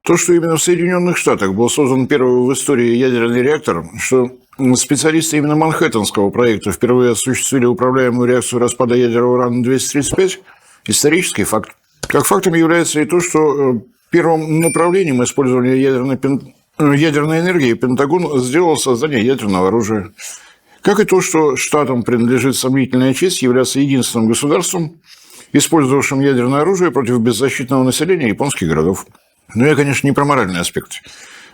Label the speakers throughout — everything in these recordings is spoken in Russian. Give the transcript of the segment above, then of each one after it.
Speaker 1: То, что именно в Соединенных Штатах был создан первый в истории ядерный реактор, что специалисты именно Манхэттенского проекта впервые осуществили управляемую реакцию распада ядерного урана-235, исторический факт. Как фактом является и то, что первым направлением использования ядерной энергии Пентагон сделал создание ядерного оружия. Как и то, что штатам принадлежит сомнительная честь являться единственным государством, использовавшим ядерное оружие против беззащитного населения японских городов. Но я, конечно, не про моральный аспект.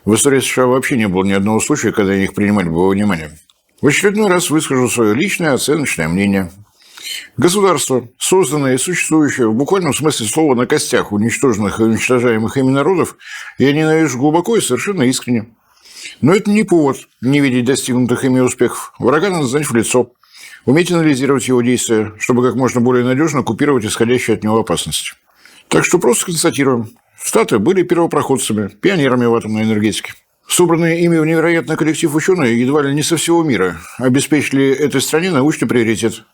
Speaker 1: В истории США вообще не было ни одного случая, когда они их принимали бы во внимание. В очередной раз выскажу свое личное оценочное мнение. Государство, созданное и существующее в буквальном смысле слова на костях уничтоженных и уничтожаемых ими народов, я ненавижу глубоко и совершенно искренне. Но это не повод не видеть достигнутых ими успехов. Врага надо знать в лицо, уметь анализировать его действия, чтобы как можно более надежно купировать исходящие от него опасности. Так что просто констатируем. Штаты были первопроходцами, пионерами в атомной энергетике. Собранные ими в невероятный коллектив ученые едва ли не со всего мира обеспечили этой стране научный приоритет.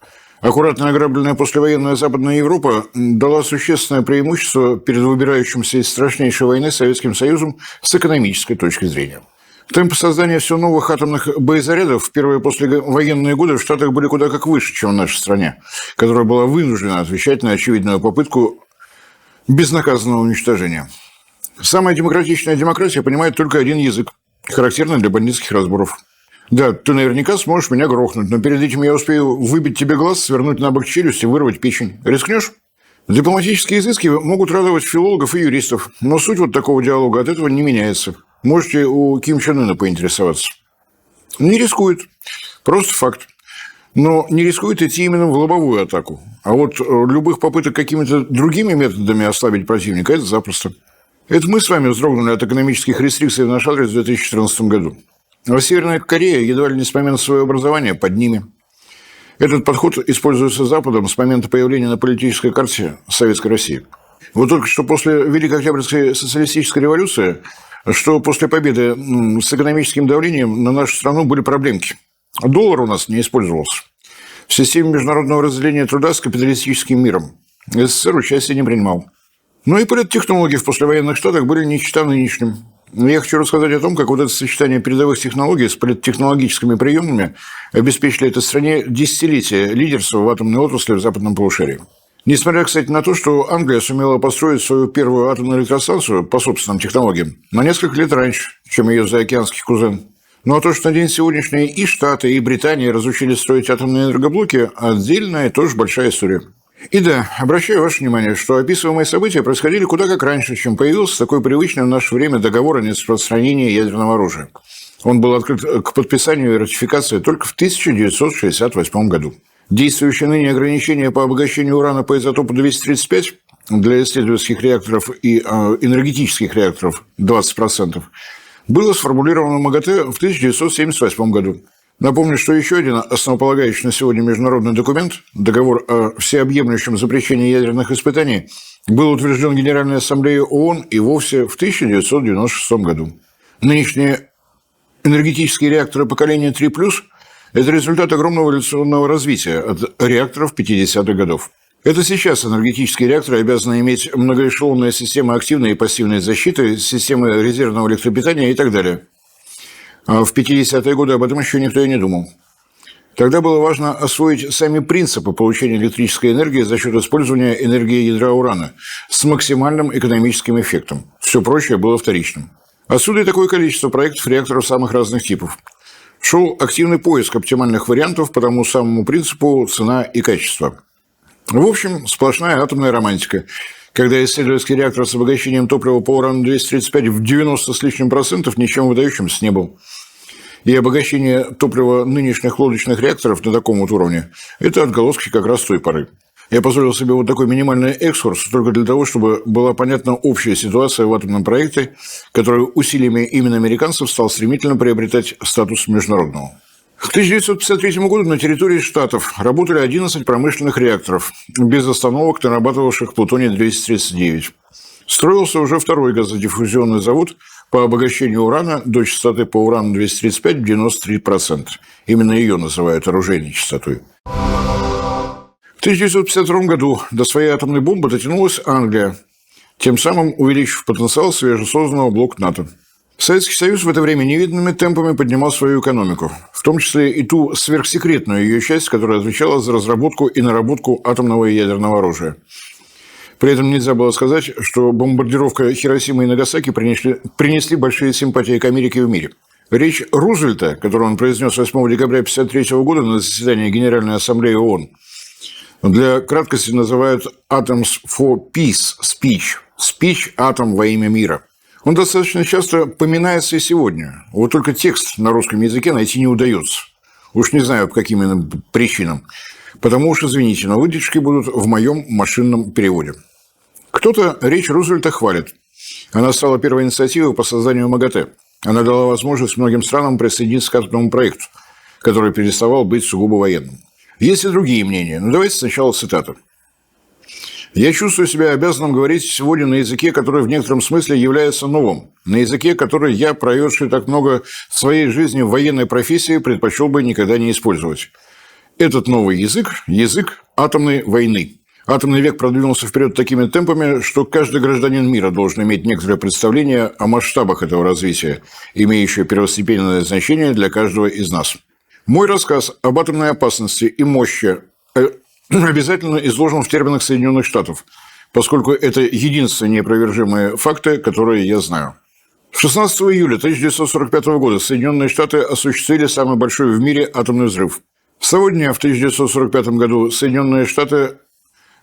Speaker 1: Аккуратно ограбленная послевоенная Западная Европа дала существенное преимущество перед выбирающимся из страшнейшей войны Советским Союзом с экономической точки зрения. Темпы создания все новых атомных боезарядов в первые послевоенные годы в Штатах были куда как выше, чем в нашей стране, которая была вынуждена отвечать на очевидную попытку безнаказанного уничтожения. Самая демократичная демократия понимает только один язык, характерный для бандитских разборов. Да, ты наверняка сможешь меня грохнуть, но перед этим я успею выбить тебе глаз, свернуть на бок челюсть и вырвать печень. Рискнешь? Дипломатические изыски могут радовать филологов и юристов, но суть вот такого диалога от этого не меняется. Можете у Ким Чен Ына поинтересоваться. Не рискует. Просто факт. Но не рискует идти именно в лобовую атаку. А вот любых попыток какими-то другими методами ослабить противника – это запросто. Это мы с вами вздрогнули от экономических рестрикций в наш адрес в 2014 году. А Северная Корея едва ли не с момента своего образования под ними. Этот подход используется Западом с момента появления на политической карте Советской России. Вот только что после Великой Октябрьской социалистической революции, что после победы с экономическим давлением на нашу страну были проблемки. Доллар у нас не использовался. В системе международного разделения труда с капиталистическим миром СССР участия не принимал. Но и политтехнологии в послевоенных штатах были не чета нынешним. Я хочу рассказать о том, как вот это сочетание передовых технологий с политтехнологическими приемами обеспечили этой стране десятилетия лидерства в атомной отрасли в западном полушарии. Несмотря, кстати, на то, что Англия сумела построить свою первую атомную электростанцию по собственным технологиям на несколько лет раньше, чем ее заокеанский кузен. Ну а то, что на день сегодняшний и Штаты, и Британия разучились строить атомные энергоблоки, отдельная тоже большая история. И да, обращаю ваше внимание, что описываемые события происходили куда как раньше, чем появился такой привычный в наше время договор о нераспространении ядерного оружия. Он был открыт к подписанию и ратификации только в 1968 году. Действующие ныне ограничения по обогащению урана по изотопу 235 для исследовательских реакторов и энергетических реакторов 20%, было сформулировано в МАГАТЭ в 1978 году. Напомню, что еще один основополагающий на сегодня международный документ, договор о всеобъемлющем запрещении ядерных испытаний, был утвержден Генеральной Ассамблеей ООН и вовсе в 1996 году. Нынешние энергетические реакторы поколения 3+, это результат огромного эволюционного развития от реакторов 50-х годов. Это сейчас энергетические реакторы обязаны иметь многоэшелонные системы активной и пассивной защиты, системы резервного электропитания и так далее. А в 50-е годы об этом еще никто и не думал. Тогда было важно освоить сами принципы получения электрической энергии за счет использования энергии ядра урана с максимальным экономическим эффектом. Все прочее было вторичным. Отсюда и такое количество проектов реакторов самых разных типов. Шел активный поиск оптимальных вариантов по тому самому принципу цена и качество. В общем, сплошная атомная романтика, когда исследовательский реактор с обогащением топлива по урану-235 в 90 с лишним процентов ничем выдающимся не был. И обогащение топлива нынешних лодочных реакторов на таком вот уровне – это отголоски как раз той поры. Я позволил себе вот такой минимальный экскурс только для того, чтобы была понятна общая ситуация в атомном проекте, который усилиями именно американцев стал стремительно приобретать статус международного. К 1953 году на территории Штатов работали 11 промышленных реакторов, без остановок нарабатывавших плутоний-239. Строился уже второй газодиффузионный завод по обогащению урана до частоты по урану-235 в 93%. Именно ее называют оружейной частотой. В 1952 году до своей атомной бомбы дотянулась Англия. тем самым увеличив потенциал свежесозданного блока НАТО. Советский Союз в это время невиданными темпами поднимал свою экономику, в том числе и ту сверхсекретную ее часть, которая отвечала за разработку и наработку атомного и ядерного оружия. При этом нельзя было сказать, что бомбардировка Хиросимы и Нагасаки принесли большие симпатии к Америке в мире. Речь Рузвельта, которую он произнес 8 декабря 1953 года на заседании Генеральной Ассамблеи ООН, для краткости называют «Atoms for Peace» – «Speech» – «Атом во имя мира». Он достаточно часто поминается и сегодня. Вот только текст на русском языке найти не удается. Уж не знаю, по каким именно причинам. Потому уж, извините, но выдержки будут в моем машинном переводе. Кто-то речь Рузвельта хвалит. Она стала первой инициативой по созданию МАГАТЭ. Она дала возможность многим странам присоединиться к атомному проекту, который переставал быть сугубо военным. Есть и другие мнения, но давайте сначала цитату. «Я чувствую себя обязанным говорить сегодня на языке, который в некотором смысле является новым, на языке, который я, проведший так много своей жизни в военной профессии, предпочел бы никогда не использовать. Этот новый язык – язык атомной войны. Атомный век продвинулся вперед такими темпами, что каждый гражданин мира должен иметь некоторое представление о масштабах этого развития, имеющее первостепенное значение для каждого из нас. Мой рассказ об атомной опасности и мощи обязательно изложен в терминах Соединенных Штатов, поскольку это единственные неопровержимые факты, которые я знаю. 16 июля 1945 года Соединенные Штаты осуществили самый большой в мире атомный взрыв. С того дня, в 1945 году, Соединенные Штаты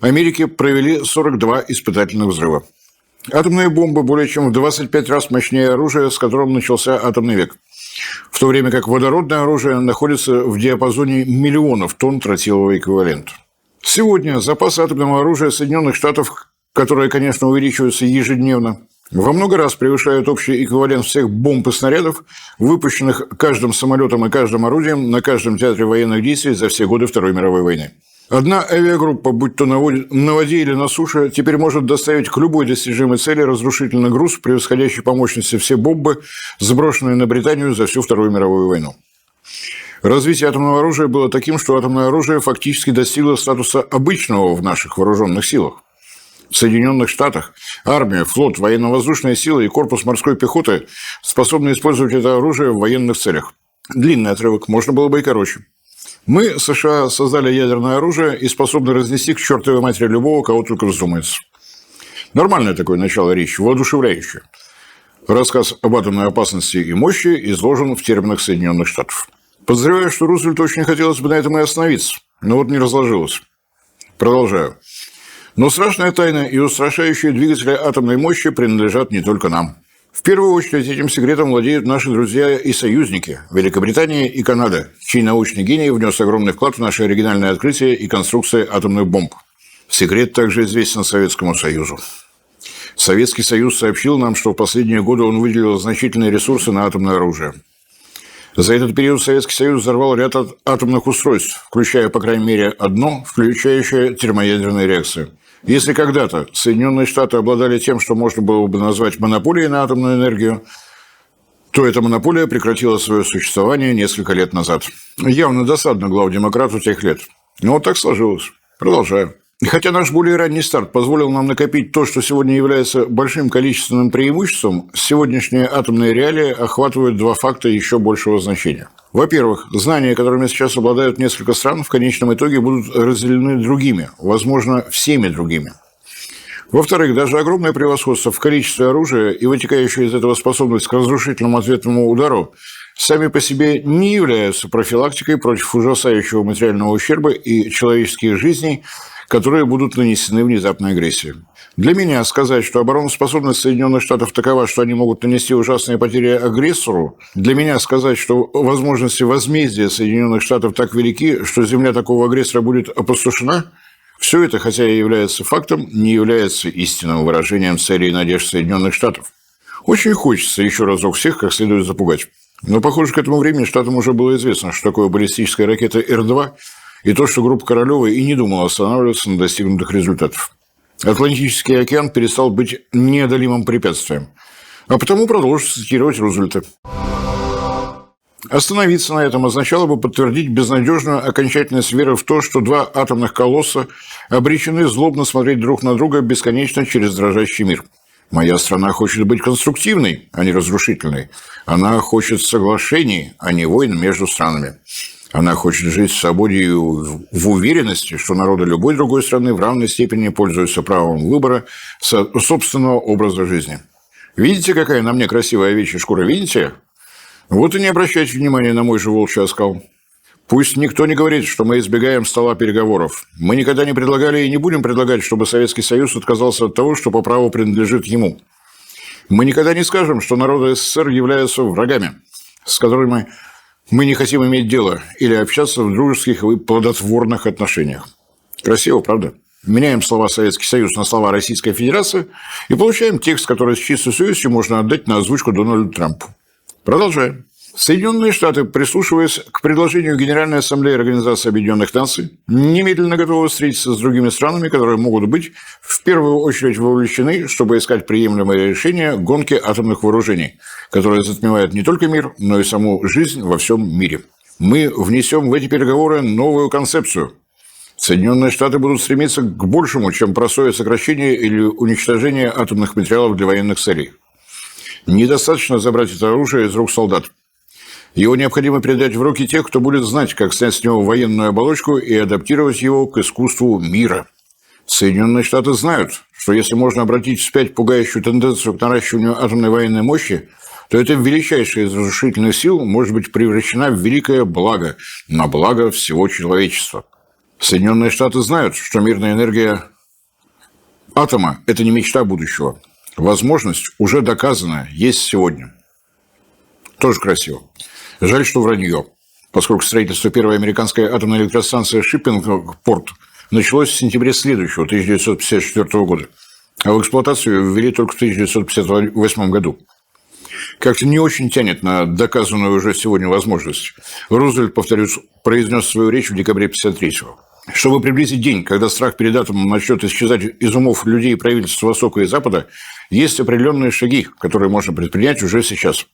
Speaker 1: Америки провели 42 испытательных взрыва. Атомные бомбы более чем в 25 раз мощнее оружия, с которым начался атомный век, в то время как водородное оружие находится в диапазоне миллионов тонн тротилового эквивалента. Сегодня запасы атомного оружия Соединенных Штатов, которые, конечно, увеличиваются ежедневно, во много раз превышают общий эквивалент всех бомб и снарядов, выпущенных каждым самолетом и каждым орудием на каждом театре военных действий за все годы Второй мировой войны. Одна авиагруппа, будь то на воде или на суше, теперь может доставить к любой достижимой цели разрушительный груз, превосходящий по мощности все бомбы, сброшенные на Британию за всю Вторую мировую войну. Развитие атомного оружия было таким, что атомное оружие фактически достигло статуса обычного в наших вооруженных силах. В Соединенных Штатах армия, флот, военно-воздушные силы и корпус морской пехоты способны использовать это оружие в военных целях. Длинный отрывок, можно было бы и короче. Мы, США, создали ядерное оружие и способны разнести к чертовой матери любого, кого только вздумается. Нормальное такое начало речи, воодушевляющее. Рассказ об атомной опасности и мощи изложен в терминах Соединенных Штатов. Подозреваю, что Рузвельту очень хотелось бы на этом и остановиться, но вот не разложилось. Продолжаю. Но страшная тайна и устрашающие двигатели атомной мощи принадлежат не только нам. В первую очередь этим секретом владеют наши друзья и союзники – Великобритания и Канада, чей научный гений внес огромный вклад в наше оригинальное открытие и конструкции атомных бомб. Секрет также известен Советскому Союзу. Советский Союз сообщил нам, что в последние годы он выделил значительные ресурсы на атомное оружие. За этот период Советский Союз взорвал ряд атомных устройств, включая, по крайней мере, одно, включающее термоядерные реакции. Если когда-то Соединенные Штаты обладали тем, что можно было бы назвать монополией на атомную энергию, то эта монополия прекратила свое существование несколько лет назад. Явно досадно главдемократу тех лет. Но вот так сложилось. Продолжаю. И хотя наш более ранний старт позволил нам накопить то, что сегодня является большим количественным преимуществом, сегодняшние атомные реалии охватывают два факта еще большего значения. Во-первых, знания, которыми сейчас обладают несколько стран, в конечном итоге будут разделены другими, возможно, всеми другими. Во-вторых, даже огромное превосходство в количестве оружия и вытекающая из этого способность к разрушительному ответному удару сами по себе не являются профилактикой против ужасающего материального ущерба и человеческих жизней, которые будут нанесены внезапной агрессией. Для меня сказать, что обороноспособность Соединенных Штатов такова, что они могут нанести ужасные потери агрессору, для меня сказать, что возможности возмездия Соединенных Штатов так велики, что земля такого агрессора будет опустошена, все это, хотя и является фактом, не является истинным выражением целей и надежд Соединенных Штатов. Очень хочется еще разок всех как следует запугать. Но, похоже, к этому времени Штатам уже было известно, что такое баллистическая ракета Р-2, и то, что группа Королёва и не думала останавливаться на достигнутых результатах. Атлантический океан перестал быть неодолимым препятствием. А потому продолжу цитировать Рузвельта. Остановиться на этом означало бы подтвердить безнадежную окончательность веры в то, что два атомных колосса обречены злобно смотреть друг на друга бесконечно через дрожащий мир. Моя страна хочет быть конструктивной, а не разрушительной. Она хочет соглашений, а не войн между странами. Она хочет жить в свободе и в уверенности, что народы любой другой страны в равной степени пользуются правом выбора собственного образа жизни. Видите, какая на мне красивая овечья шкура? Видите? Вот и не обращайте внимания на мой же волчий оскал. Пусть никто не говорит, что мы избегаем стола переговоров. Мы никогда не предлагали и не будем предлагать, чтобы Советский Союз отказался от того, что по праву принадлежит ему. Мы никогда не скажем, что народы СССР являются врагами, с которыми мы не хотим иметь дело или общаться в дружеских и плодотворных отношениях. Красиво, правда? Меняем слова «Советский Союз» на слова «Российская Федерация» и получаем текст, который с чистой совестью можно отдать на озвучку Дональду Трампу. Продолжаем. Соединенные Штаты, прислушиваясь к предложению Генеральной Ассамблеи Организации Объединенных Наций, немедленно готовы встретиться с другими странами, которые могут быть в первую очередь вовлечены, чтобы искать приемлемое решение гонки атомных вооружений, которая затмевает не только мир, но и саму жизнь во всем мире. Мы внесем в эти переговоры новую концепцию. Соединенные Штаты будут стремиться к большему, чем простое сокращение или уничтожение атомных материалов для военных целей. Недостаточно забрать это оружие из рук солдат. Его необходимо передать в руки тех, кто будет знать, как снять с него военную оболочку и адаптировать его к искусству мира. Соединенные Штаты знают, что если можно обратить вспять пугающую тенденцию к наращиванию атомной военной мощи, то эта величайшая из разрушительных сил может быть превращена в великое благо, на благо всего человечества. Соединенные Штаты знают, что мирная энергия атома – это не мечта будущего. Возможность, уже доказанная, есть сегодня. Тоже красиво. Жаль, что вранье, поскольку строительство первой американской атомной электростанции Шиппингпорт началось в сентябре следующего, 1954 года, а в эксплуатацию ввели только в 1958 году. Как-то не очень тянет на доказанную уже сегодня возможность. Рузвельт, повторюсь, произнес свою речь в декабре 1953-го. Чтобы приблизить день, когда страх перед атомом начнет исчезать из умов людей и правительств Востока и Запада, есть определенные шаги, которые можно предпринять уже сейчас.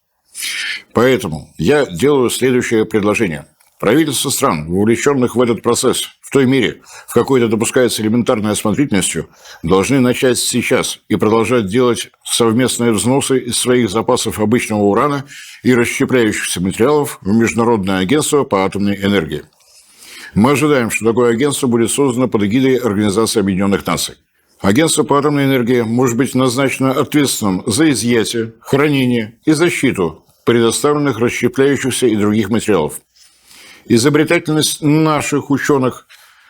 Speaker 1: Поэтому я делаю следующее предложение. Правительства стран, вовлеченных в этот процесс, в той мере, в какой это допускается элементарной осмотрительностью, должны начать сейчас и продолжать делать совместные взносы из своих запасов обычного урана и расщепляющихся материалов в Международное агентство по атомной энергии. Мы ожидаем, что такое агентство будет создано под эгидой Организации Объединенных Наций. Агентство по атомной энергии может быть назначено ответственным за изъятие, хранение и защиту предоставленных расщепляющихся и других материалов. Изобретательность наших ученых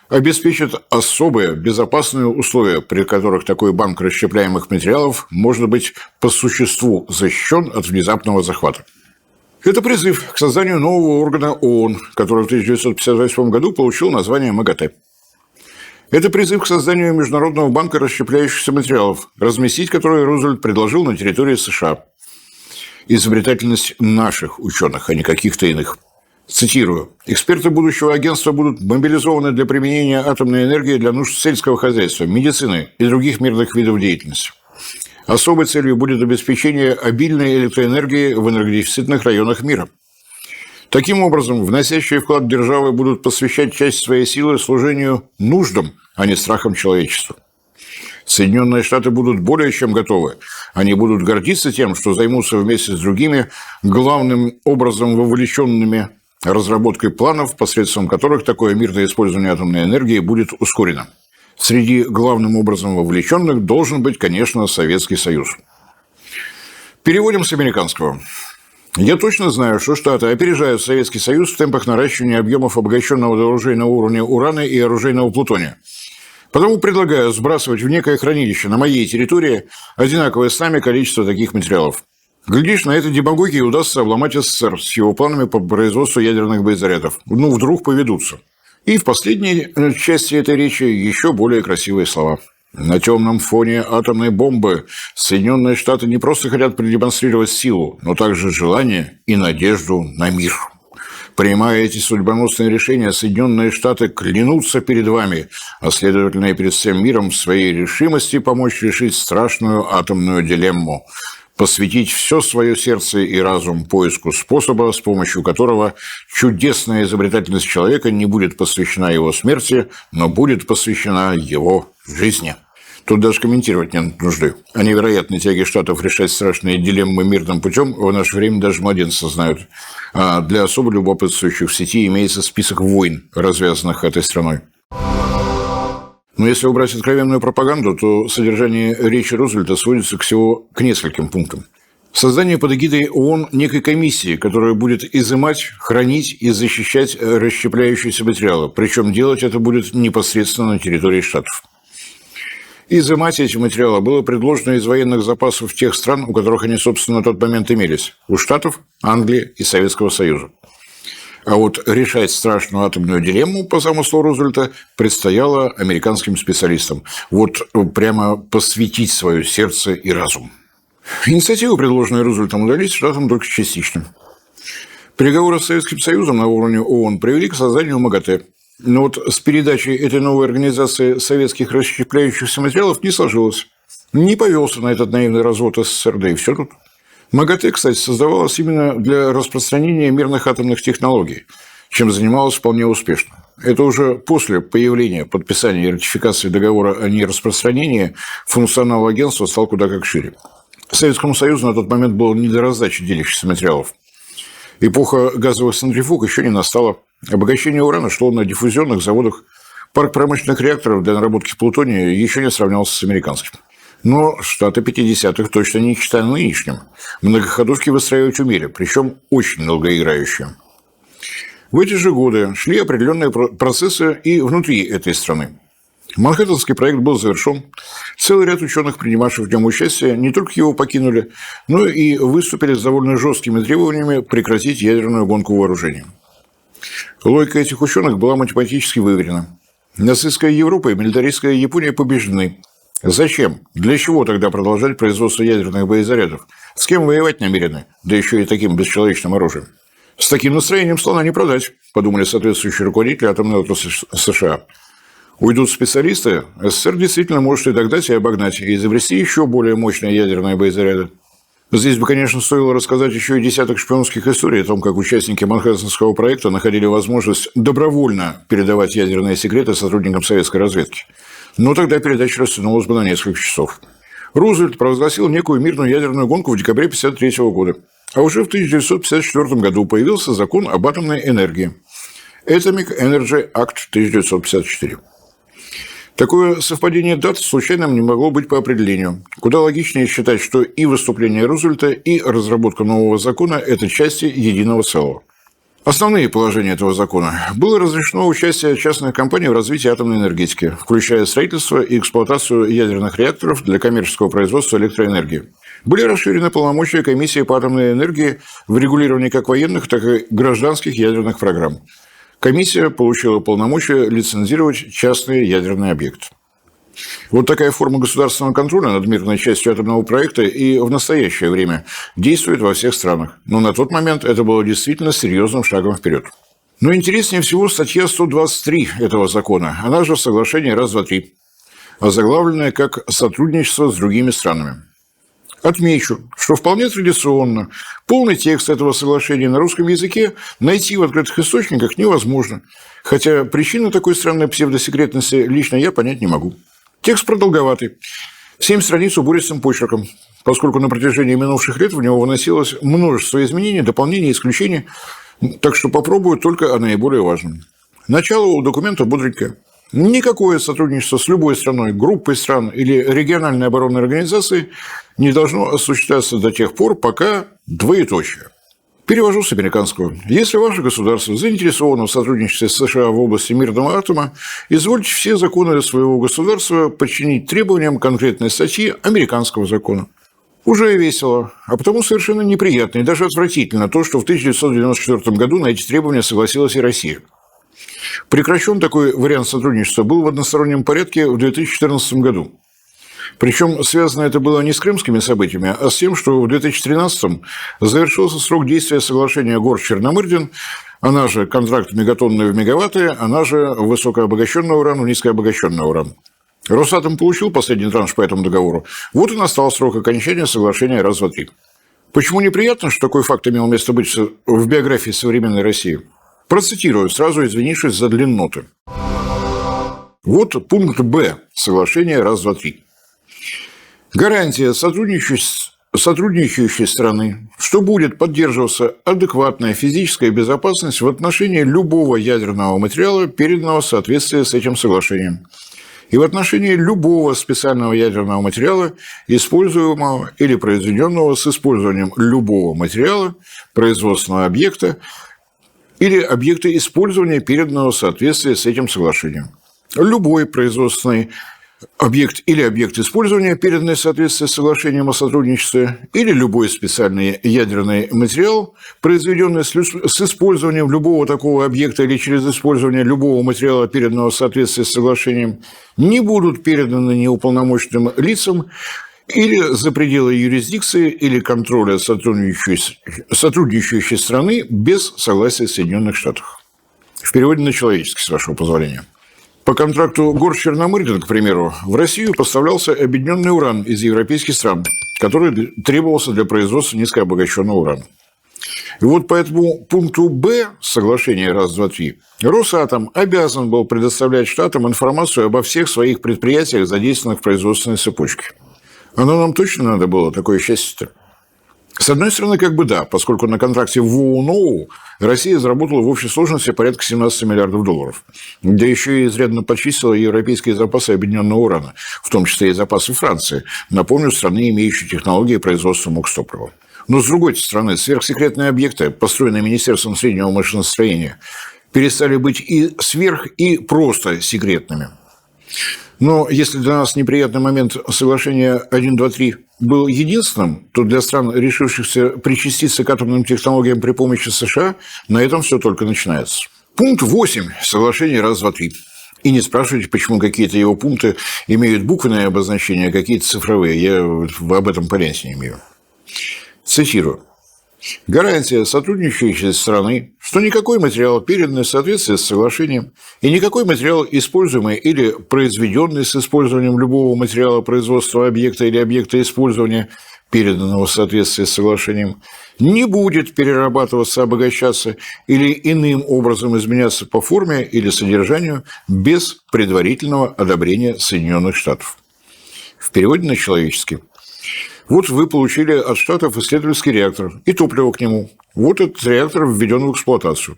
Speaker 1: обеспечит особые безопасные условия, при которых такой банк расщепляемых материалов может быть по существу защищен от внезапного захвата. Это призыв к созданию нового органа ООН, который в 1958 году получил название МАГАТЭ. Это призыв к созданию Международного банка расщепляющихся материалов, разместить который Рузвельт предложил на территории США. Изобретательность наших ученых, а не каких-то иных. Цитирую. «Эксперты будущего агентства будут мобилизованы для применения атомной энергии для нужд сельского хозяйства, медицины и других мирных видов деятельности. Особой целью будет обеспечение обильной электроэнергии в энергодефицитных районах мира. Таким образом, вносящие вклад державы будут посвящать часть своей силы служению нуждам, а не страхам человечества. Соединенные Штаты будут более чем готовы. Они будут гордиться тем, что займутся вместе с другими главным образом вовлеченными разработкой планов, посредством которых такое мирное использование атомной энергии будет ускорено. Среди главным образом вовлеченных должен быть, конечно, Советский Союз». Переводим с американского. Я точно знаю, что Штаты опережают Советский Союз в темпах наращивания объемов обогащенного до оружейного уровня урана и оружейного плутония. Потому предлагаю сбрасывать в некое хранилище на моей территории одинаковое с нами количество таких материалов. Глядишь, на этой демагогии удастся обломать СССР с его планами по производству ядерных боезарядов. Вдруг поведутся. И в последней части этой речи еще более красивые слова. На темном фоне атомной бомбы Соединенные Штаты не просто хотят продемонстрировать силу, но также желание и надежду на мир. Принимая эти судьбоносные решения, Соединенные Штаты клянутся перед вами, а следовательно и перед всем миром, в своей решимости помочь решить страшную атомную дилемму. посвятить все свое сердце и разум поиску способа, с помощью которого чудесная изобретательность человека не будет посвящена его смерти, но будет посвящена его жизни. Тут даже комментировать нет нужды. О невероятной тяге Штатов решать страшные дилеммы мирным путем в наше время даже младенцы знают. А для особо любопытствующих в сети имеется список войн, развязанных этой страной. Но если убрать откровенную пропаганду, то содержание речи Рузвельта сводится всего к нескольким пунктам. Создание под эгидой ООН некой комиссии, которая будет изымать, хранить и защищать расщепляющиеся материалы. Причем делать это будет непосредственно на территории Штатов. Изымать эти материалы было предложено из военных запасов тех стран, у которых они, собственно, на тот момент имелись. У Штатов, Англии и Советского Союза. А вот решать страшную атомную дилемму, по замыслу Рузвельта, предстояло американским специалистам. Вот прямо посвятить свое сердце и разум. Инициативу, предложенную Рузвельтом, удались Штатам только частично. Переговоры с Советским Союзом на уровне ООН привели к созданию МАГАТЭ. Но вот с передачей этой новой организации советских расщепляющихся материалов не сложилось. Не повелся на этот наивный развод СССР, да и все тут. МАГАТЭ, кстати, создавалась именно для распространения мирных атомных технологий, чем занималась вполне успешно. Это уже после появления, подписания и ратификации договора о нераспространении функционал агентства стал куда как шире. Советскому Союзу на тот момент было не до раздачи делящихся материалов. Эпоха газовых центрифуг еще не настала. Обогащение урана шло на диффузионных заводах. Парк промышленных реакторов для наработки плутония еще не сравнялся с американским. Но Штаты 50-х точно не считали нынешним. Многоходовки выстраивать умели, причем очень долгоиграющие. В эти же годы шли определенные процессы и внутри этой страны. Манхэттенский проект был завершен. Целый ряд ученых, принимавших в нем участие, не только его покинули, но и выступили с довольно жесткими требованиями прекратить ядерную гонку вооружений. Логика этих ученых была математически выверена. Нацистская Европа и милитаристская Япония побеждены. Зачем? Для чего тогда продолжать производство ядерных боезарядов? С кем воевать намерены? Да еще и таким бесчеловечным оружием. С таким настроением слона не продать, подумали соответствующие руководители атомной отрасли США. Уйдут специалисты, СССР действительно может и догнать, и обогнать, и изобрести еще более мощные ядерные боезаряды. Здесь бы, конечно, стоило рассказать еще и десяток шпионских историй о том, как участники Манхэттенского проекта находили возможность добровольно передавать ядерные секреты сотрудникам советской разведки. Но тогда передача растянулась бы на несколько часов. Рузвельт провозгласил некую мирную ядерную гонку в декабре 1953 года. А уже в 1954 году появился закон об атомной энергии. Atomic Energy Act 1954. Такое совпадение дат случайным не могло быть по определению. Куда логичнее считать, что и выступление Рузвельта, и разработка нового закона – это части единого целого. Основные положения этого закона. Было разрешено участие частных компаний в развитии атомной энергетики, включая строительство и эксплуатацию ядерных реакторов для коммерческого производства электроэнергии. Были расширены полномочия комиссии по атомной энергии в регулировании как военных, так и гражданских ядерных программ. Комиссия получила полномочия лицензировать частные ядерные объекты. Вот такая форма государственного контроля над мирной частью атомного проекта и в настоящее время действует во всех странах. Но на тот момент это было действительно серьезным шагом вперед. Но интереснее всего статья 123 этого закона, она же в соглашении раз, два, три, озаглавленная как «Сотрудничество с другими странами». Отмечу, что вполне традиционно полный текст этого соглашения на русском языке найти в открытых источниках невозможно, хотя причины такой странной псевдосекретности лично я понять не могу. Текст продолговатый, 7 страниц убористым почерком, поскольку на протяжении минувших лет в него выносилось множество изменений, дополнений, исключений, так что попробую только о наиболее важном. Начало у документа бодренькое. Никакое сотрудничество с любой страной, группой стран или региональной оборонной организацией не должно осуществляться до тех пор, пока двоеточие. Перевожу с американского. Если ваше государство заинтересовано в сотрудничестве с США в области мирного атома, извольте все законы своего государства подчинить требованиям конкретной статьи американского закона. Уже весело, а потому совершенно неприятно и даже отвратительно то, что в 1994 году на эти требования согласилась и Россия. Прекращен такой вариант сотрудничества был в одностороннем порядке в 2014 году. Причем связано это было не с крымскими событиями, а с тем, что в 2013 завершился срок действия соглашения Горш-Черномырдин, она же контракт мегатонны в мегаватты, она же высокообогащенный уран в низкообогащенный уран. Росатом получил последний транш по этому договору. Вот и настал срок окончания соглашения раз, два, три. Почему неприятно, что такой факт имел место быть в биографии современной России? Процитирую, сразу извинившись за длинноты. Вот пункт Б соглашения раз, два, три. Гарантия сотрудничающей страны, что будет поддерживаться адекватная физическая безопасность в отношении любого ядерного материала, переданного в соответствии с этим соглашением, и в отношении любого специального ядерного материала, используемого или произведенного с использованием любого материала, производственного объекта или объекта использования, переданного в соответствии с этим соглашением. Любой производственный объект или объект использования, переданный в соответствии с соглашением о сотрудничестве, или любой специальный ядерный материал, произведенный с использованием любого такого объекта или через использование любого материала, переданного в соответствии с соглашением, не будут переданы неуполномоченным лицам или за пределы юрисдикции или контроля сотрудничающей страны без согласия Соединенных Штатов. В переводе на человеческий, с вашего позволения. По контракту Горщерномырдин, к примеру, в Россию поставлялся объединенный уран из европейских стран, который требовался для производства низкообогащенного урана. И вот по этому пункту Б соглашения раз, два, три Росатом обязан был предоставлять Штатам информацию обо всех своих предприятиях, задействованных в производственной цепочке. Оно нам точно надо было, такое счастье-то? С одной стороны, как бы да, поскольку на контракте ВОУ-НОУ Россия заработала в общей сложности порядка 17 миллиардов долларов, да еще и изрядно почистила европейские запасы объединенного урана, в том числе и запасы Франции, напомню, страны, имеющие технологии производства мокстоплива. Но с другой стороны, сверхсекретные объекты, построенные Министерством среднего машиностроения, перестали быть и сверх, и просто секретными. Но если для нас неприятный момент соглашения 1, 2, 3 был единственным, то для стран, решившихся причаститься к атомным технологиям при помощи США, на этом все только начинается. Пункт 8 соглашения раз, два, три. И не спрашивайте, почему какие-то его пункты имеют буквенное обозначение, а какие-то цифровые. Я об этом понятия не имею. Цитирую. Гарантия сотрудничающей страны, что никакой материал, переданный в соответствии с соглашением, и никакой материал, используемый или произведенный с использованием любого материала производства объекта или объекта использования, переданного в соответствии с соглашением, не будет перерабатываться, обогащаться или иным образом изменяться по форме или содержанию без предварительного одобрения Соединенных Штатов. В переводе на человеческий. Вот вы получили от Штатов исследовательский реактор и топливо к нему. Вот этот реактор введен в эксплуатацию.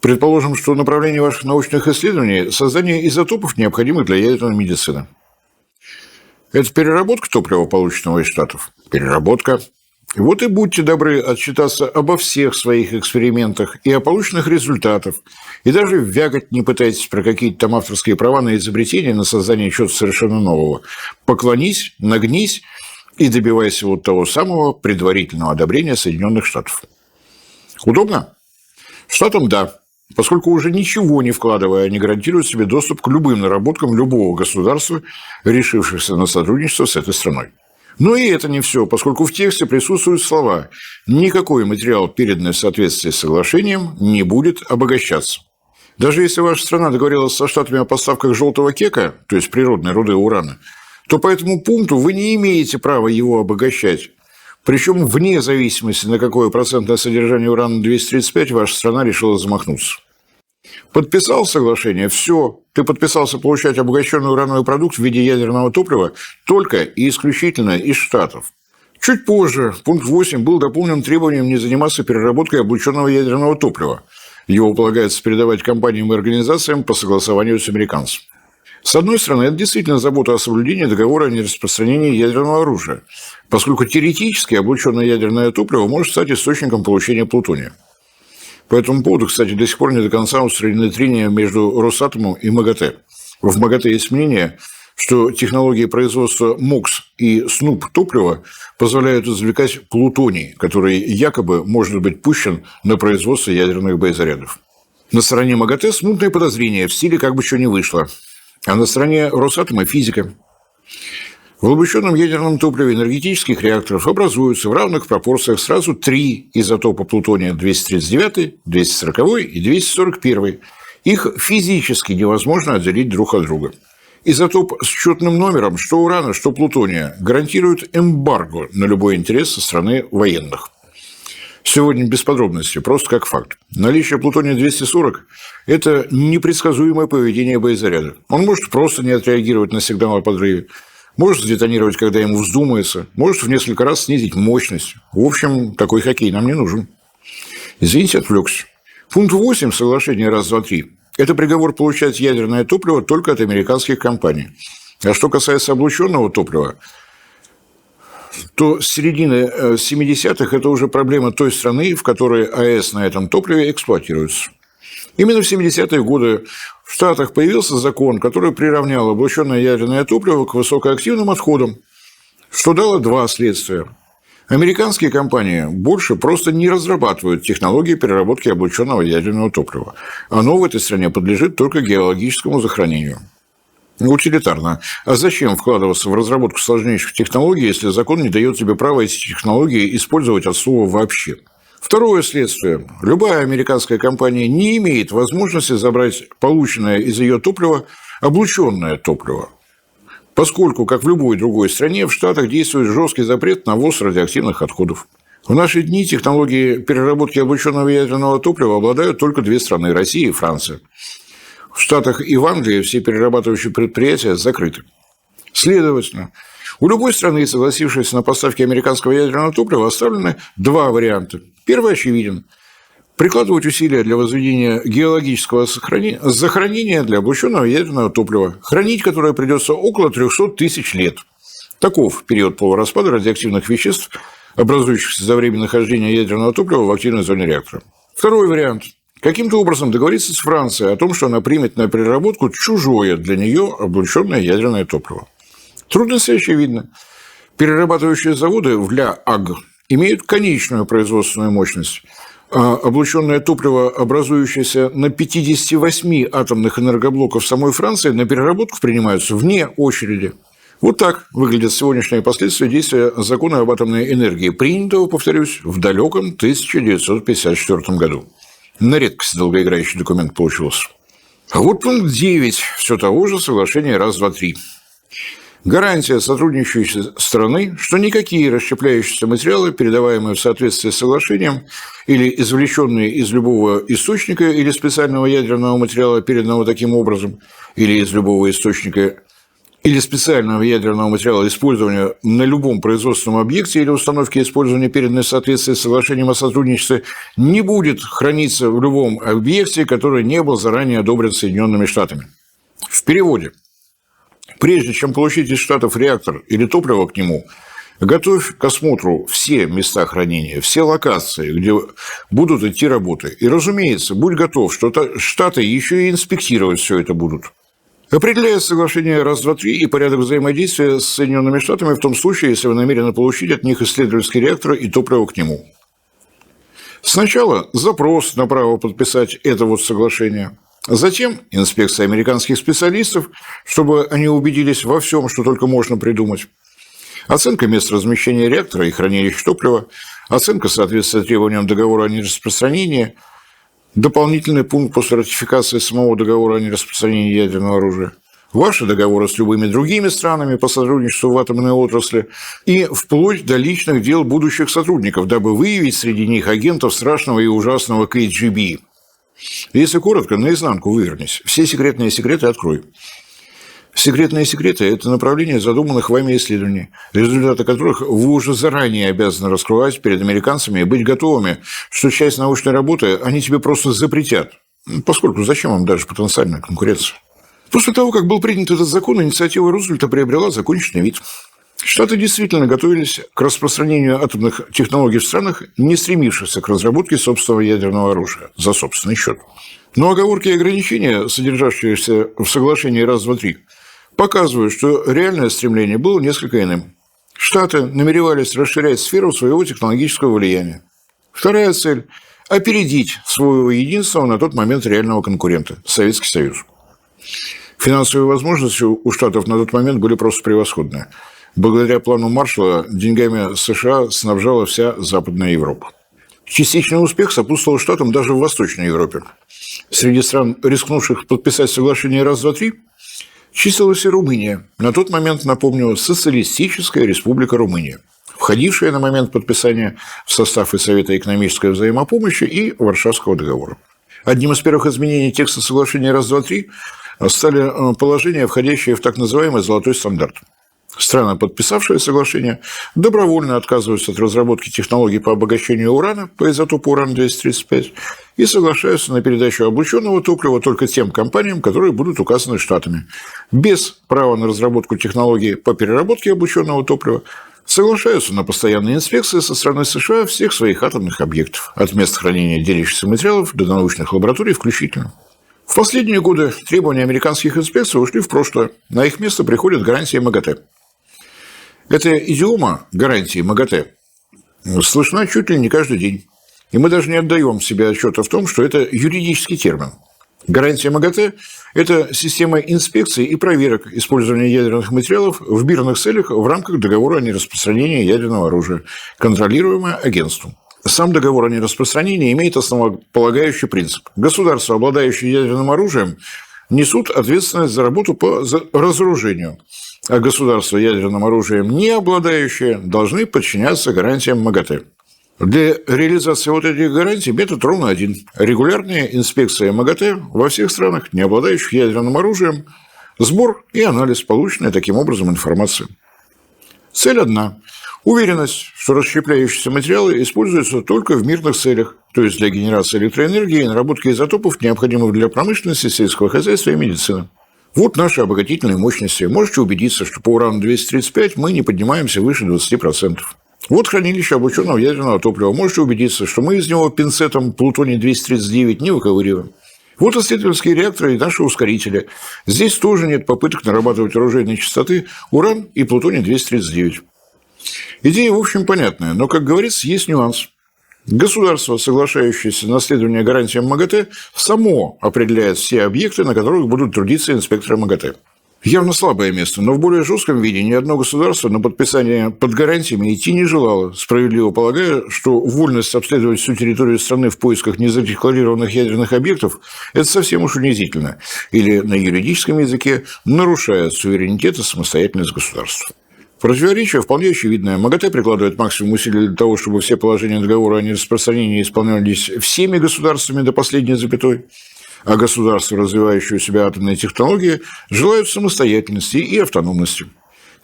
Speaker 1: Предположим, что направление ваших научных исследований – создание изотопов, необходимых для ядерной медицины. Это переработка топлива, полученного из Штатов? Переработка. Вот и будьте добры отчитаться обо всех своих экспериментах и о полученных результатах. И даже вякать не пытайтесь про какие-то там авторские права на изобретение, на создание чего-то совершенно нового. Поклонись, нагнись и добивайся вот того самого предварительного одобрения Соединенных Штатов. Удобно? Штатам – да, поскольку уже ничего не вкладывая, они гарантируют себе доступ к любым наработкам любого государства, решившихся на сотрудничество с этой страной. Но и это не все, поскольку в тексте присутствуют слова «никакой материал, переданный в соответствии с соглашением, не будет обогащаться». Даже если ваша страна договорилась со Штатами о поставках желтого кека, то есть природной руды урана, то по этому пункту вы не имеете права его обогащать. Причем вне зависимости, на какое процентное содержание урана-235 ваша страна решила замахнуться. Подписал соглашение – все. Ты подписался получать обогащенный урановый продукт в виде ядерного топлива только и исключительно из Штатов. Чуть позже пункт 8 был дополнен требованием не заниматься переработкой облученного ядерного топлива. Его полагается передавать компаниям и организациям по согласованию с американцами. С одной стороны, это действительно забота о соблюдении договора о нераспространении ядерного оружия, поскольку теоретически облученное ядерное топливо может стать источником получения плутония. По этому поводу, кстати, до сих пор не до конца устранены трения между Росатомом и МАГАТЭ. В МАГАТЭ есть мнение, что технологии производства МОКС и СНУП топлива позволяют извлекать плутоний, который якобы может быть пущен на производство ядерных боезарядов. На стороне МАГАТЭ смутные подозрения, в стиле как бы что ни вышло. А на стороне Росатома физика. В облученном ядерном топливе энергетических реакторов образуются в равных пропорциях сразу 3 изотопа плутония: 239, 240 и 241. Их физически невозможно отделить друг от друга. Изотоп с счетным номером, что урана, что плутония, гарантирует эмбарго на любой интерес со стороны военных. Сегодня без подробностей, просто как факт. Наличие плутония-240 – это непредсказуемое поведение боезаряда. Он может просто не отреагировать на сигнал о подрыве, может сдетонировать, когда ему вздумается, может в несколько раз снизить мощность. В общем, такой хоккей нам не нужен. Извините, отвлекся. Пункт 8 соглашения «Раз, два, три» – это приговор получать ядерное топливо только от американских компаний. А что касается облученного топлива, то с середины 70-х это уже проблема той страны, в которой АЭС на этом топливе эксплуатируется. Именно в 70-е годы в Штатах появился закон, который приравнял облученное ядерное топливо к высокоактивным отходам, что дало два следствия. Американские компании больше просто не разрабатывают технологии переработки облученного ядерного топлива. Оно в этой стране подлежит только геологическому захоронению. Утилитарно. А зачем вкладываться в разработку сложнейших технологий, если закон не дает тебе права эти технологии использовать от слова вообще? Второе следствие. Любая американская компания не имеет возможности забрать полученное из ее топлива облученное топливо, поскольку, как в любой другой стране, в Штатах действует жесткий запрет на ввоз радиоактивных отходов. В наши дни технологии переработки облученного ядерного топлива обладают только две страны – Россия и Франция. В Штатах и в Англии все перерабатывающие предприятия закрыты. Следовательно, у любой страны, согласившейся на поставки американского ядерного топлива, оставлены два варианта. Первый очевиден. Прикладывать усилия для возведения геологического захоронения для облученного ядерного топлива, хранить которое придется около 300 тысяч лет. Таков период полураспада радиоактивных веществ, образующихся за время нахождения ядерного топлива в активной зоне реактора. Второй вариант. Каким-то образом договориться с Францией о том, что она примет на переработку чужое для нее облученное ядерное топливо. Трудности очевидны. Перерабатывающие заводы в ЛЯАГ имеют конечную производственную мощность, а облученное топливо, образующееся на 58 атомных энергоблоках самой Франции, на переработку принимаются вне очереди. Вот так выглядят сегодняшние последствия действия закона об атомной энергии, принятого, повторюсь, в далеком 1954 году. На редкость долгоиграющий документ получился. А вот пункт 9 все того же соглашения «Раз, два, три». Гарантия сотрудничающей стороны, что никакие расщепляющиеся материалы, передаваемые в соответствии с соглашением, или извлеченные из любого источника или специального ядерного материала, переданного таким образом, или из любого источника или специального ядерного материала, использования на любом производственном объекте или установке использования, переданной в соответствии с соглашением о сотрудничестве, не будет храниться в любом объекте, который не был заранее одобрен Соединенными Штатами. В переводе. Прежде чем получить из Штатов реактор или топливо к нему, готовь к осмотру все места хранения, все локации, где будут идти работы. И, разумеется, будь готов, что Штаты еще и инспектировать все это будут. Определяет соглашение «Раз, два, три» и порядок взаимодействия с Соединенными Штатами в том случае, если вы намерены получить от них исследовательский реактор и топливо к нему. Сначала запрос на право подписать это вот соглашение. Затем инспекция американских специалистов, чтобы они убедились во всем, что только можно придумать. Оценка мест размещения реактора и хранилища топлива. Оценка соответствия требованиям договора о нераспространении. Дополнительный пункт после ратификации самого договора о нераспространении ядерного оружия. Ваши договоры с любыми другими странами по сотрудничеству в атомной отрасли и вплоть до личных дел будущих сотрудников, дабы выявить среди них агентов страшного и ужасного КГБ. Если коротко, наизнанку вывернись. Все секретные секреты открой. Секретные секреты – это направление задуманных вами исследований, результаты которых вы уже заранее обязаны раскрывать перед американцами и быть готовыми, что часть научной работы они тебе просто запретят, поскольку зачем им даже потенциальная конкуренция. После того, как был принят этот закон, инициатива Рузвельта приобрела законченный вид. Штаты действительно готовились к распространению атомных технологий в странах, не стремившихся к разработке собственного ядерного оружия за собственный счет. Но оговорки и ограничения, содержащиеся в соглашении «Раз, два, три», показывают, что реальное стремление было несколько иным. Штаты намеревались расширять сферу своего технологического влияния. Вторая цель – опередить своего единственного на тот момент реального конкурента – Советский Союз. Финансовые возможности у Штатов на тот момент были просто превосходные. Благодаря плану Маршалла деньгами США снабжала вся Западная Европа. Частичный успех сопутствовал Штатам даже в Восточной Европе. Среди стран, рискнувших подписать соглашение «Раз, два, три», Числилась и Румыния. На тот момент, напомню, Социалистическая Республика Румыния, входившая на момент подписания в состав и Совета экономической взаимопомощи, и Варшавского договора. Одним из первых изменений текста соглашения «Раз, два, три» стали положения, входящие в так называемый «золотой стандарт». Страны, подписавшие соглашение, добровольно отказываются от разработки технологий по обогащению урана по изотопу уран-235 и соглашаются на передачу облученного топлива только тем компаниям, которые будут указаны штатами. Без права на разработку технологий по переработке облученного топлива соглашаются на постоянные инспекции со стороны США всех своих атомных объектов, от мест хранения делящихся материалов до научных лабораторий включительно. В последние годы требования американских инспекций ушли в прошлое. На их место приходят гарантии МАГАТЭ. Эта идиома гарантии МАГАТЭ слышна чуть ли не каждый день. И мы даже не отдаем себе отчета в том, что это юридический термин. Гарантия МАГАТЭ – это система инспекций и проверок использования ядерных материалов в мирных целях в рамках договора о нераспространении ядерного оружия, контролируемая агентством. Сам договор о нераспространении имеет основополагающий принцип. Государства, обладающие ядерным оружием, несут ответственность за работу по разоружению, а государства, ядерным оружием не обладающие, должны подчиняться гарантиям МАГАТЭ. Для реализации вот этих гарантий метод ровно один. Регулярная инспекция МАГАТЭ во всех странах, не обладающих ядерным оружием, сбор и анализ полученной таким образом информации. Цель одна. Уверенность, что расщепляющиеся материалы используются только в мирных целях, то есть для генерации электроэнергии и наработки изотопов, необходимых для промышленности, сельского хозяйства и медицины. Вот наши обогатительные мощности. Можете убедиться, что по урану-235 мы не поднимаемся выше 20%. Вот хранилище облученного ядерного топлива. Можете убедиться, что мы из него пинцетом плутоний-239 не выковыриваем. Вот исследовательские реакторы и наши ускорители. Здесь тоже нет попыток нарабатывать оружейные частоты уран и плутоний-239. Идея, в общем, понятная, но, как говорится, есть нюанс. Государство, соглашающееся на следование гарантиям МАГАТЭ, само определяет все объекты, на которых будут трудиться инспекторы МАГАТЭ. Явно слабое место, но в более жестком виде ни одно государство на подписание под гарантиями идти не желало, справедливо полагая, что вольность обследовать всю территорию страны в поисках незадекларированных ядерных объектов – это совсем уж унизительно, или на юридическом языке нарушает суверенитет и самостоятельность государства. Противоречие вполне очевидное. МАГАТЭ прикладывает максимум усилий для того, чтобы все положения договора о нераспространении исполнялись всеми государствами до последней запятой, а государства, развивающие у себя атомные технологии, желают самостоятельности и автономности.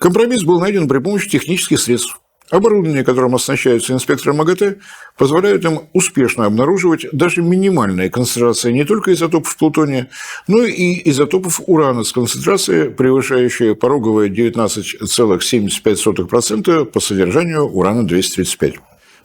Speaker 1: Компромисс был найден при помощи технических средств. Оборудование, которым оснащаются инспекторы МАГАТЭ, позволяет им успешно обнаруживать даже минимальные концентрации не только изотопов плутония, но и изотопов урана с концентрацией, превышающей пороговые 19,75% по содержанию урана-235.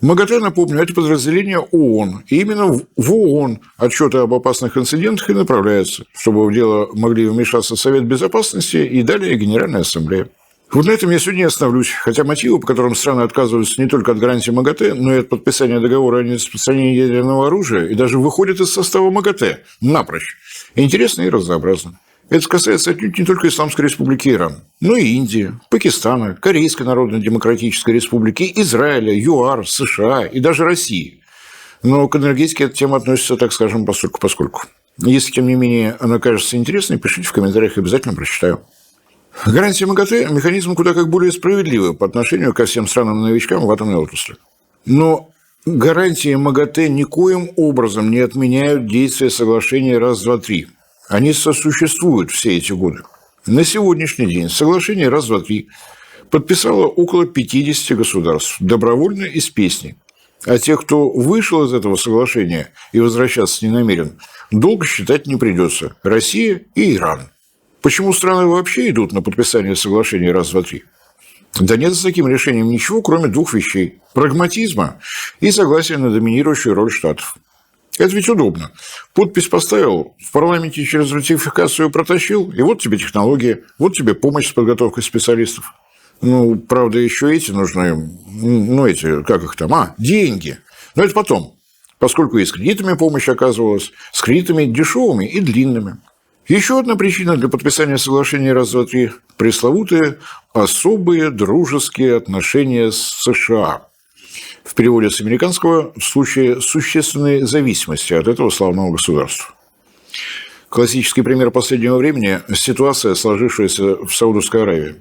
Speaker 1: МАГАТЭ, напомню, это подразделение ООН. И именно в ООН отчеты об опасных инцидентах и направляются, чтобы в дело могли вмешаться Совет Безопасности и далее Генеральная Ассамблея. Вот на этом я сегодня остановлюсь, хотя мотивы, по которым страны отказываются не только от гарантии МАГАТЭ, но и от подписания договора о нераспространении ядерного оружия и даже выходят из состава МАГАТЭ напрочь, интересны и разнообразны. Это касается отнюдь не только Исламской Республики Иран, но и Индии, Пакистана, Корейской Народно-Демократической Республики, Израиля, ЮАР, США и даже России. Но к энергетике эта тема относится, так скажем, постольку-поскольку. Если, тем не менее, она кажется интересной, пишите в комментариях, обязательно прочитаю. Гарантия МАГАТЭ – механизм куда как более справедливый по отношению ко всем странам-новичкам в атомной отрасли. Но гарантии МАГАТЭ никоим образом не отменяют действия соглашения «Раз, два, три». Они сосуществуют все эти годы. На сегодняшний день соглашение «Раз, два, три» подписало около 50 государств, добровольно и с песней. А тех, кто вышел из этого соглашения и возвращаться не намерен, долго считать не придется – Россия и Иран. Почему страны вообще идут на подписание соглашения «Раз, два, три»? Да нет за таким решением ничего, кроме двух вещей – прагматизма и согласия на доминирующую роль Штатов. Это ведь удобно. Подпись поставил, в парламенте через ратификацию протащил, и вот тебе технологии, вот тебе помощь с подготовкой специалистов. Ну, правда, еще эти нужны, деньги. Но это потом, поскольку и с кредитами помощь оказывалась, с кредитами дешевыми и длинными. Еще одна причина для подписания соглашения «Раз, два, три» – пресловутые особые дружеские отношения с США. В переводе с американского в случае существенной зависимости от этого славного государства. Классический пример последнего времени – ситуация, сложившаяся в Саудовской Аравии.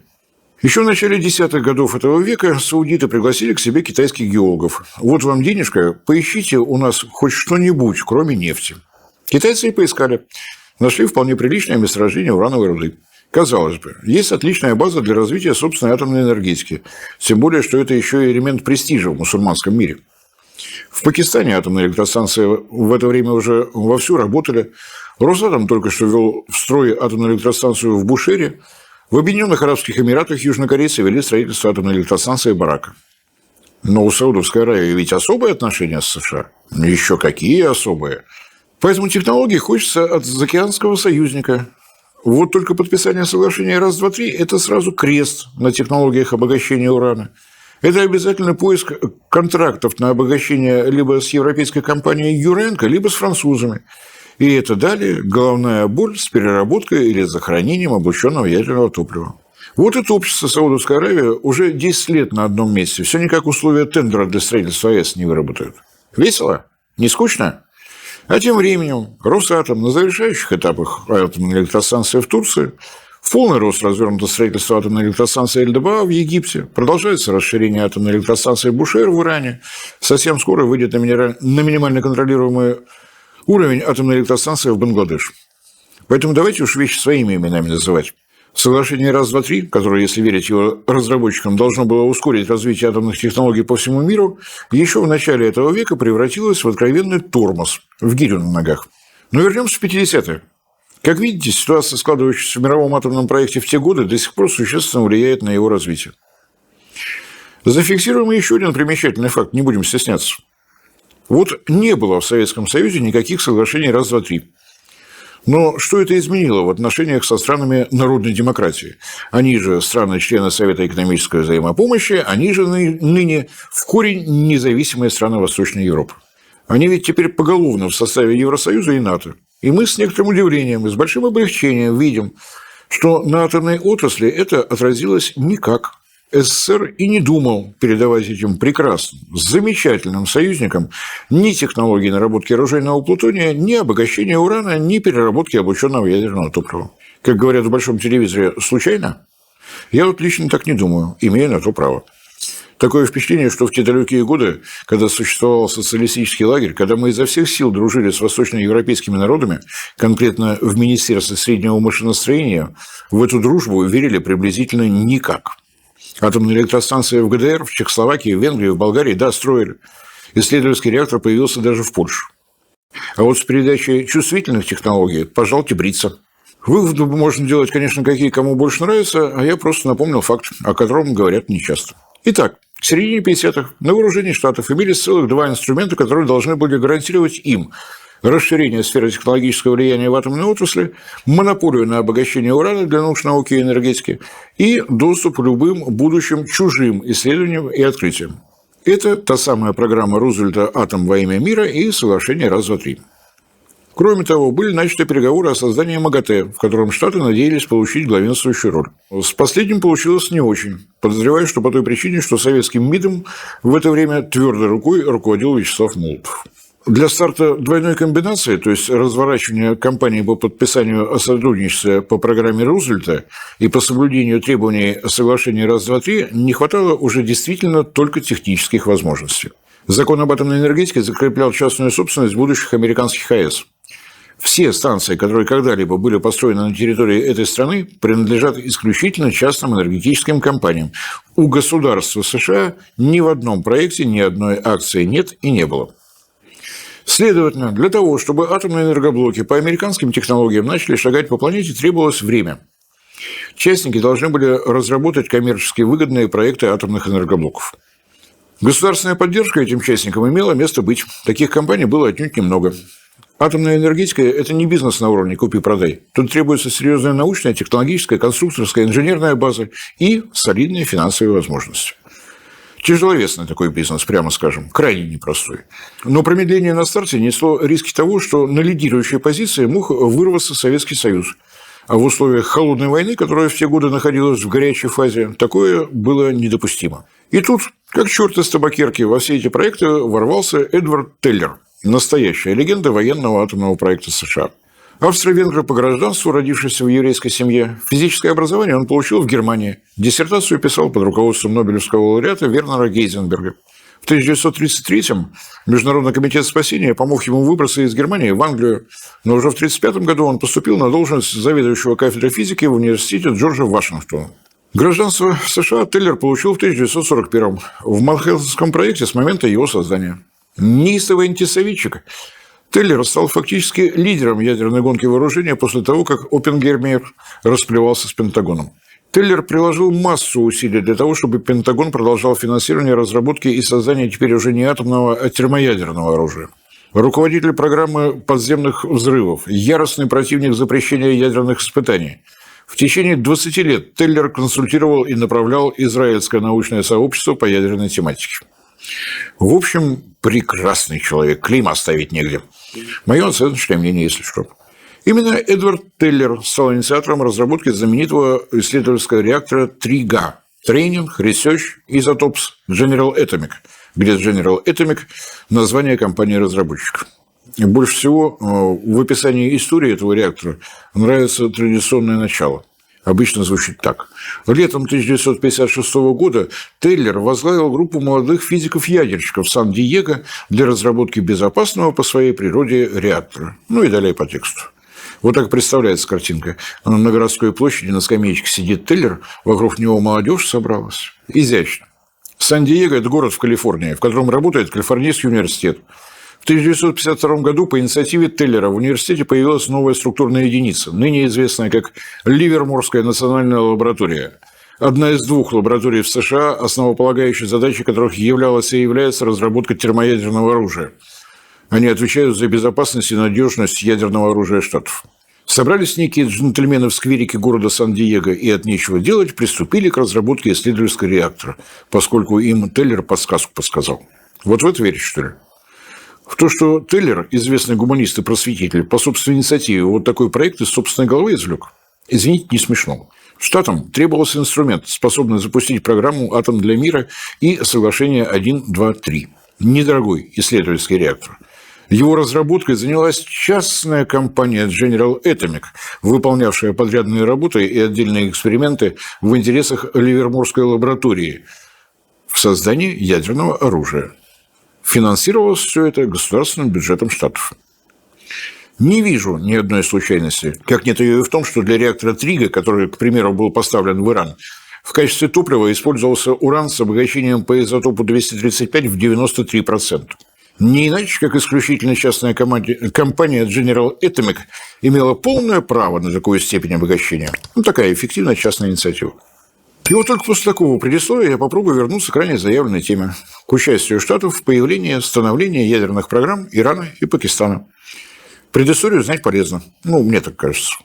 Speaker 1: Еще в начале десятых годов этого века саудиты пригласили к себе китайских геологов. Вот вам денежка, поищите у нас хоть что-нибудь, кроме нефти. Китайцы и поискали. Нашли вполне приличное месторождение урановой руды. Казалось бы, есть отличная база для развития собственной атомной энергетики. Тем более, что это еще и элемент престижа в мусульманском мире. В Пакистане атомные электростанции в это время уже вовсю работали. Росатом только что ввел в строй атомную электростанцию в Бушере. В Объединенных Арабских Эмиратах южнокорейцы вели строительство атомной электростанции Барака. Но у Саудовской Аравии ведь особые отношения с США. Еще какие особые. Поэтому технологии хочется от заокеанского союзника. Вот только подписание соглашения раз, два, три – это сразу крест на технологиях обогащения урана. Это обязательно поиск контрактов на обогащение либо с европейской компанией Юренко, либо с французами. И это далее головная боль с переработкой или захоронением облученного ядерного топлива. Вот это общество Саудовской Аравии уже 10 лет на одном месте. Все никак условия тендера для строительства АЭС не выработают. Весело? Не скучно? А тем временем Росатом на завершающих этапах атомной электростанции в Турции, в полный рост развернуто строительство атомной электростанции Эль-Дабаа в Египте, продолжается расширение атомной электростанции Бушер в Иране, совсем скоро выйдет на минимально контролируемый уровень атомной электростанции в Бангладеш. Поэтому давайте уж вещи своими именами называть. Соглашение раз, два, три, которое, если верить его разработчикам, должно было ускорить развитие атомных технологий по всему миру, еще в начале этого века превратилось в откровенный тормоз, в гирю на ногах. Но вернемся в 50-е. Как видите, ситуация, складывающаяся в мировом атомном проекте в те годы, до сих пор существенно влияет на его развитие. Зафиксируем еще один примечательный факт, не будем стесняться. Вот не было в Советском Союзе никаких соглашений раз, два, три. Но что это изменило в отношениях со странами народной демократии? Они же страны-члены Совета экономической взаимопомощи, они же ныне в корень независимые страны Восточной Европы. Они ведь теперь поголовно в составе Евросоюза и НАТО. И мы с некоторым удивлением и с большим облегчением видим, что на атомной отрасли это отразилось никак. СССР и не думал передавать этим прекрасным, замечательным союзникам ни технологии наработки оружейного плутония, ни обогащения урана, ни переработки облученного ядерного топлива. Как говорят в большом телевизоре, случайно? Я вот лично так не думаю, имею на то право. Такое впечатление, что в те далекие годы, когда существовал социалистический лагерь, когда мы изо всех сил дружили с восточноевропейскими народами, конкретно в Министерстве среднего машиностроения, в эту дружбу верили приблизительно никак. Атомные электростанции в ГДР, в Чехословакии, в Венгрии, в Болгарии, да, строили. Исследовательский реактор появился даже в Польше. А вот с передачей чувствительных технологий, пожалуйте, бриться. Выводы можно делать, конечно, какие кому больше нравятся, а я просто напомнил факт, о котором говорят нечасто. Итак, к середине 50-х на вооружении Штатов имелись целых два инструмента, которые должны были гарантировать им расширение сферы технологического влияния в атомной отрасли, монополию на обогащение урана для наук, науки и энергетики и доступ к любым будущим чужим исследованиям и открытиям. Это та самая программа Рузвельта «Атом во имя мира» и соглашение раз, два, три. Кроме того, были начаты переговоры о создании МАГАТЭ, в котором Штаты надеялись получить главенствующую роль. С последним получилось не очень. Подозреваю, что по той причине, что советским МИДом в это время твердой рукой руководил Вячеслав Молотов. Для старта двойной комбинации, то есть разворачивания кампании по подписанию о сотрудничестве по программе Рузвельта и по соблюдению требований соглашения раз, два, три, не хватало уже действительно только технических возможностей. Закон об атомной энергетике закреплял частную собственность будущих американских АЭС. Все станции, которые когда-либо были построены на территории этой страны, принадлежат исключительно частным энергетическим компаниям. У государства США ни в одном проекте ни одной акции нет и не было. Следовательно, для того, чтобы атомные энергоблоки по американским технологиям начали шагать по планете, требовалось время. Частники должны были разработать коммерчески выгодные проекты атомных энергоблоков. Государственная поддержка этим частникам имела место быть. Таких компаний было отнюдь немного. Атомная энергетика – это не бизнес на уровне «купи-продай». Тут требуется серьезная научная, технологическая, конструкторская, инженерная база и солидные финансовые возможности. Тяжеловесный такой бизнес, прямо скажем, крайне непростой. Но промедление на старте несло риски того, что на лидирующей позиции мог вырваться Советский Союз. А в условиях холодной войны, которая в те годы находилась в горячей фазе, такое было недопустимо. И тут, как черт из табакерки, во все эти проекты ворвался Эдвард Теллер, настоящая легенда военного атомного проекта США. Австро-венгр по гражданству, родившийся в еврейской семье. Физическое образование он получил в Германии. Диссертацию писал под руководством Нобелевского лауреата Вернера Гейзенберга. В 1933-м Международный комитет спасения помог ему выбраться из Германии в Англию, но уже в 1935 году он поступил на должность заведующего кафедрой физики в университете Джорджа Вашингтона. Гражданство США Теллер получил в 1941-м в Манхэттенском проекте с момента его создания. Неистовый антисоветчик, Теллер стал фактически лидером ядерной гонки вооружения после того, как Оппенгеймер расплевался с Пентагоном. Теллер приложил массу усилий для того, чтобы Пентагон продолжал финансирование разработки и создания теперь уже не атомного, а термоядерного оружия. Руководитель программы подземных взрывов, яростный противник запрещения ядерных испытаний. В течение 20 лет Теллер консультировал и направлял израильское научное сообщество по ядерной тематике. В общем, прекрасный человек, клейма ставить негде. Мое оценочное мнение, если что. Именно Эдвард Теллер стал инициатором разработки знаменитого исследовательского реактора 3Г – Training Research Isotopes General Atomic, где General Atomic – название компании-разработчика. И больше всего в описании истории этого реактора нравится традиционное начало. Обычно звучит так. Летом 1956 года Теллер возглавил группу молодых физиков-ядерщиков в Сан-Диего для разработки безопасного по своей природе реактора. Ну и далее по тексту. Вот так представляется картинка. На городской площади на скамеечке сидит Теллер, вокруг него молодежь собралась. Изящно. Сан-Диего – это город в Калифорнии, в котором работает Калифорнийский университет. В 1952 году по инициативе Теллера в университете появилась новая структурная единица, ныне известная как Ливерморская национальная лаборатория. Одна из двух лабораторий в США, основополагающей задачей которых являлась и является разработка термоядерного оружия. Они отвечают за безопасность и надежность ядерного оружия штатов. Собрались некие джентльмены в скверике города Сан-Диего и от нечего делать приступили к разработке исследовательского реактора, поскольку им Теллер подсказку подсказал. Вот в это верите, что ли? В то, что Теллер, известный гуманист и просветитель, по собственной инициативе вот такой проект из собственной головы извлек, извините, не смешно. Штатам требовался инструмент, способный запустить программу «Атом для мира» и соглашение 1, 2, 3. Недорогой исследовательский реактор. Его разработкой занялась частная компания General Atomic, выполнявшая подрядные работы и отдельные эксперименты в интересах Ливерморской лаборатории в создании ядерного оружия. Финансировалось все это государственным бюджетом штатов. Не вижу ни одной случайности, как нет ее и в том, что для реактора Трига, который, к примеру, был поставлен в Иран, в качестве топлива использовался уран с обогащением по изотопу 235 в 93%. Не иначе, как исключительно частная компания General Atomic имела полное право на такую степень обогащения. Ну, такая эффективная частная инициатива. И вот только после такого предисловия я попробую вернуться к ранее заявленной теме – к участию Штатов в появлении, становлении ядерных программ Ирана и Пакистана. Предысторию знать полезно. Ну, мне так кажется.